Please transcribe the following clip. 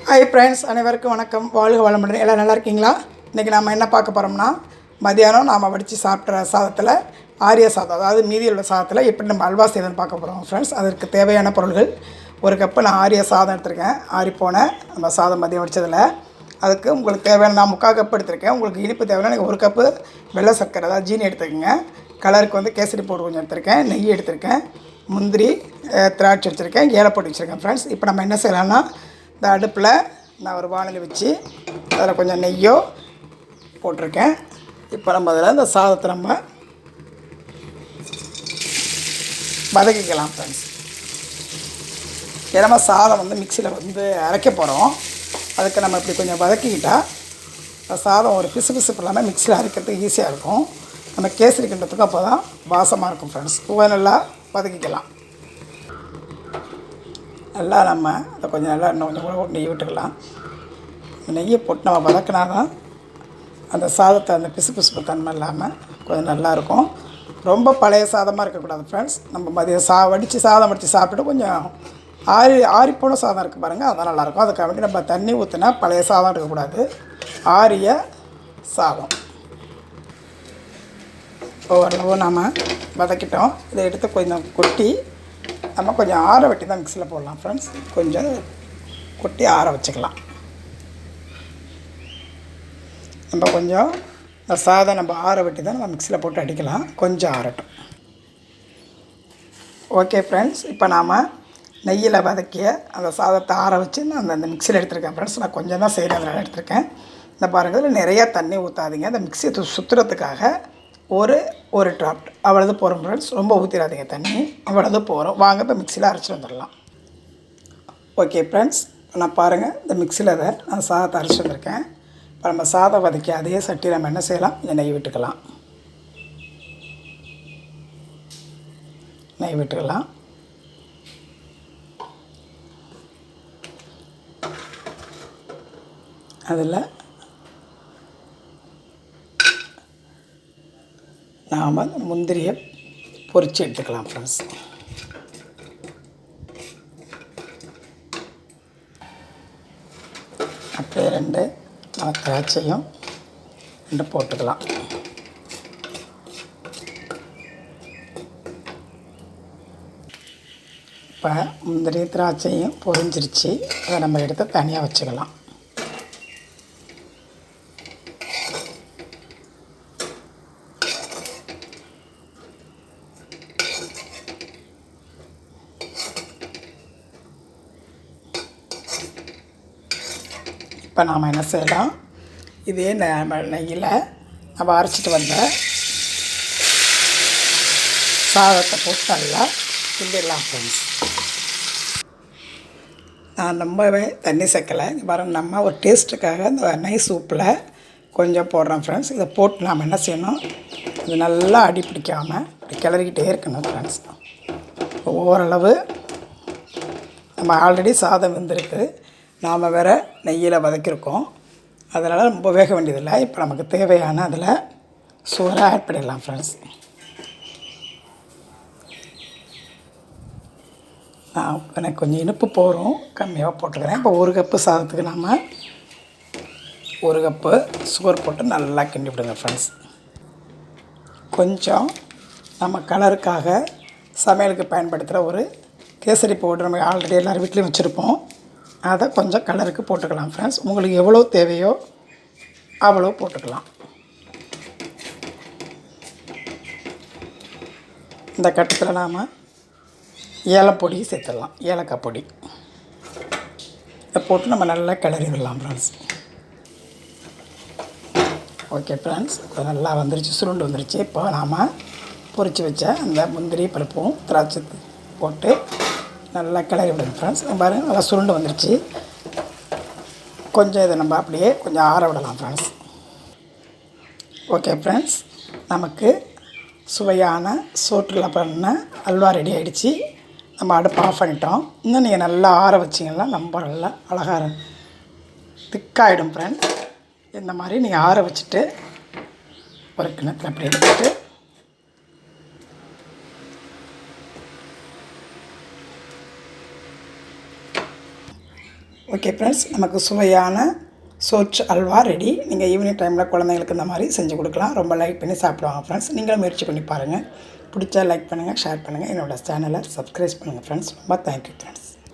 Hi friends, அனைவருக்கும் வணக்கம். வாழ்க வளமுடன். எல்லாம் நல்லா இருக்கீங்களா? இன்றைக்கி நம்ம என்ன பார்க்க போகிறோம்னா, மதியானம் நாம் வடித்து சாப்பிட்ற சாதத்தில் ஆரியா சாதம், அதாவது மீதி உள்ள சாதத்தில் எப்படி நம்ம அல்வா செய்யணும்னு பார்க்க போகிறோம் ஃப்ரெண்ட்ஸ். அதற்கு தேவையான பொருள்கள்: ஒரு கப்பு நான் ஆரியா சாதம் எடுத்திருக்கேன். ஆறிப்போன நம்ம சாதம் மதியம் வடித்ததில். அதுக்கு உங்களுக்கு தேவையான நான் 3/4 கப் எடுத்திருக்கேன். உங்களுக்கு இனிப்பு தேவையான எனக்கு 1 கப்பு வெள்ளை சர்க்கரை, அதாவது ஜீனி எடுத்துக்கோங்க. கலருக்கு கேசரி பவுடர் கொஞ்சம் எடுத்திருக்கேன். நெய் எடுத்திருக்கேன். முந்திரி, திராட்சை வச்சுருக்கேன். ஏலப்பொடி வச்சுருக்கேன் ஃப்ரெண்ட்ஸ். இப்போ நம்ம என்ன செய்யலாம்னா, இந்த அடுப்பில் நான் ஒரு வானொலி வச்சு அதில் கொஞ்சம் நெய்யோ போட்டிருக்கேன். இப்போ நம்ம அதில் இந்த சாதத்தை நம்ம வதக்கிக்கலாம் ஃப்ரெண்ட்ஸ். ஏன்னா சாதம் மிக்சியில் அரைக்க போகிறோம். அதுக்கு நம்ம இப்படி கொஞ்சம் வதக்கிக்கிட்டால் சாதம் ஒரு பிசு இல்லாமல் மிக்சியில் அரைக்கிறதுக்கு ஈஸியாக இருக்கும். நம்ம கேசரி கிண்டத்துக்கு அப்போ தான் வாசமாக இருக்கும் ஃப்ரெண்ட்ஸ். நல்லா வதக்கிக்கலாம். நல்லா நம்ம அதை கொஞ்சம் நல்லா இன்னும் கொஞ்சம் கூட நெய் விட்டுக்கலாம். நெய்யை போட்டு நம்ம வதக்கினா தான் அந்த சாதத்தை அந்த பிசு தன்மை இல்லாமல் கொஞ்சம் நல்லாயிருக்கும். ரொம்ப பழைய சாதமாக இருக்கக்கூடாது ஃப்ரெண்ட்ஸ். நம்ம மதியம் சாதம் வடித்து சாப்பிட்டுட்டு கொஞ்சம் ஆறிப்போன சாதம் இருக்குது பாருங்கள், அதான் நல்லாயிருக்கும். அதுக்காக வேண்டி நம்ம தண்ணி ஊற்றினா பழைய சாதம் இருக்கக்கூடாது. ஆரிய சாதம் ஓரளவு நாம் வதக்கிட்டோம். இதை எடுத்து கொஞ்சம் கொட்டி நம்ம கொஞ்சம் ஆற வெட்டி தான் மிக்சியில் போடலாம் ஃப்ரெண்ட்ஸ். கொஞ்சம் கொட்டி ஆற வச்சுக்கலாம். நம்ம கொஞ்சம் இந்த சாதம் நம்ம ஆற வெட்டி தான் நம்ம மிக்சியில் போட்டு அடிக்கலாம். கொஞ்சம் ஆறட்டும். ஓகே ஃப்ரெண்ட்ஸ், இப்போ நாம் நெய்யில் வதக்கிய அந்த சாதத்தை ஆற வச்சு நான் அந்த மிக்சியில் எடுத்துருக்கேன் ஃப்ரெண்ட்ஸ். நான் கொஞ்சம் தான் செய்கிறேன், அதனால் எடுத்துருக்கேன். இந்த பாருங்கள், இதில் நிறையா தண்ணி ஊற்றாதீங்க. அந்த மிக்சியை சுற்றுறதுக்காக ஒரு ட்ராப்ட் அவ்வளோது போகிறோம் ஃப்ரெண்ட்ஸ். ரொம்ப ஊற்றிடாதீங்க தண்ணி, அவ்வளோது போகிறோம். வாங்க இப்போ மிக்சியில் அரைச்சி வந்துடலாம். ஓகே ஃப்ரெண்ட்ஸ், நான் பாருங்கள், இந்த மிக்சியில் நான் சாதத்தை அரைச்சி வந்திருக்கேன். இப்போ நம்ம சாதம் வதக்கி அதே சட்டி நம்ம என்ன செய்யலாம், நெய் விட்டுக்கலாம். நெய் விட்டுக்கலாம். அதில் நாம் முந்திரியை பொரித்து எடுத்துக்கலாம் ஃப்ரெண்ட்ஸ். அப்படியே 2 திராட்சையும் 2 போட்டுக்கலாம். இப்போ முந்திரி திராட்சையும் பொரிஞ்சிருச்சு. அதை நம்ம எடுத்து தனியாக வச்சுக்கலாம். இப்போ நாம் என்ன செய்யலாம், இதே நெய்யில் நம்ம அரைச்சிட்டு வந்த சாதத்தை போட்டு நல்லா கிண்டிடலாம் ஃப்ரெண்ட்ஸ். நான் ரொம்பவே தண்ணி சேர்க்கலை. பாருங்கள், நம்ம ஒரு டேஸ்ட்டுக்காக இந்த நெய் சூப்பில் கொஞ்சம் போடுறோம் ஃப்ரெண்ட்ஸ். இதை போட்டு நாம் என்ன செய்யணும், இது நல்லா அடி பிடிக்காமல் கிளறிக்கிட்டே இருக்கணும் ஃப்ரெண்ட்ஸ். ஓரளவு நம்ம ஆல்ரெடி சாதம் வெந்திருக்கு, நாம் வேறு நெய்யில் வதக்கியிருக்கோம். அதனால் ரொம்ப வேக வேண்டியதில்லை. இப்போ நமக்கு தேவையான அதில் சோறை ஆட் பண்ணிடலாம் ஃப்ரெண்ட்ஸ். எனக்கு கொஞ்சம் இனிப்பு போகிறோம், கம்மியாக போட்டுக்கிறேன். இப்போ 1 கப்பு சாதத்துக்கு நாம் 1 கப்பு சுகர் போட்டு நல்லா கிண்டி விடுங்க ஃப்ரெண்ட்ஸ். கொஞ்சம் நம்ம கலருக்காக சமையலுக்கு பயன்படுத்துகிற ஒரு கேசரி பவுடர் நம்ம ஆல்ரெடி எல்லோரும் வீட்லேயும் வச்சுருப்போம். அதை கொஞ்சம் கலருக்கு போட்டுக்கலாம் ஃப்ரெண்ட்ஸ். உங்களுக்கு எவ்வளோ தேவையோ அவ்வளோ போட்டுக்கலாம். இந்த கட்டத்தில் நாம் ஏலப்பொடி சேர்த்துடலாம், ஏலக்காய் பொடி. இதை போட்டு நம்ம நல்லா கிளறி விடலாம் ஃப்ரெண்ட்ஸ். ஓகே ஃப்ரெண்ட்ஸ், இப்போ நல்லா வந்துருச்சு, சுருண்டு வந்துருச்சு. இப்போ நாம் பொரித்து வச்ச அந்த முந்திரி பருப்பும் திராட்சை போட்டு நல்லா கிளறி விடுங்க ஃப்ரெண்ட்ஸ். பாருங்கள், நல்லா சுருண்டு வந்துருச்சு. கொஞ்சம் இதை நம்ம அப்படியே கொஞ்சம் ஆற விடலாம் ஃப்ரெண்ட்ஸ். ஓகே ஃப்ரெண்ட்ஸ், நமக்கு சுவையான சோற்றில் பண்ண அல்வா ரெடி ஆகிடுச்சு. நம்ம அடுப்பு ஆஃப் பண்ணிட்டோம். இன்னும் நீங்கள் நல்லா ஆற வச்சிங்கன்னா ரொம்ப நல்லா அழகாக திக்காகிடும் ஃப்ரெண்ட்ஸ். இந்த மாதிரி நீங்கள் ஆற வச்சுட்டு ஒரு கிணத்துல அப்படி எடுத்துட்டு ஓகே ஃப்ரெண்ட்ஸ், நமக்கு சுவையான சோற்று அல்வா ரெடி. நீங்கள் ஈவினிங் டைமில் குழந்தைங்களுக்கு இந்த மாதிரி செஞ்சு கொடுக்கலாம். ரொம்ப லைக் பண்ணி சாப்பிடுவாங்க ஃப்ரெண்ட்ஸ். நீங்களும் முயற்சி பண்ணி பாருங்கள். பிடிச்சா லைக் பண்ணுங்கள், ஷேர் பண்ணுங்கள். என்னோடய சேனலை சப்ஸ்கிரைப் பண்ணுங்கள் ஃப்ரெண்ட்ஸ். ரொம்ப தேங்க்யூ ஃப்ரெண்ட்ஸ்.